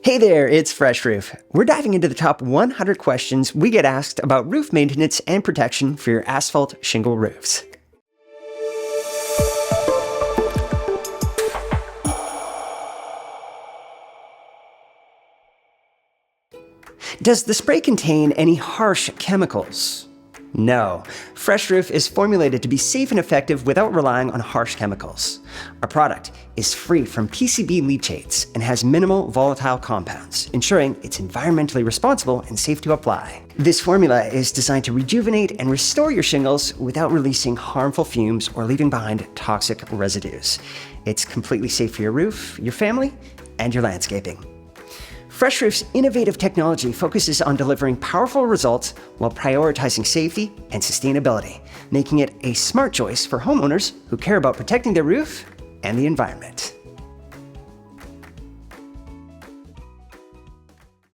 Hey there, it's Fresh Roof. We're diving into the top 100 questions we get asked about roof maintenance and protection for your asphalt shingle roofs. Does the spray contain any harsh chemicals? No. Fresh Roof is formulated to be safe and effective without relying on harsh chemicals. Our product is free from PCB leachates and has minimal volatile compounds, ensuring it's environmentally responsible and safe to apply. This formula is designed to rejuvenate and restore your shingles without releasing harmful fumes or leaving behind toxic residues. It's completely safe for your roof, your family, and your landscaping. Fresh Roof's innovative technology focuses on delivering powerful results while prioritizing safety and sustainability, making it a smart choice for homeowners who care about protecting their roof and the environment.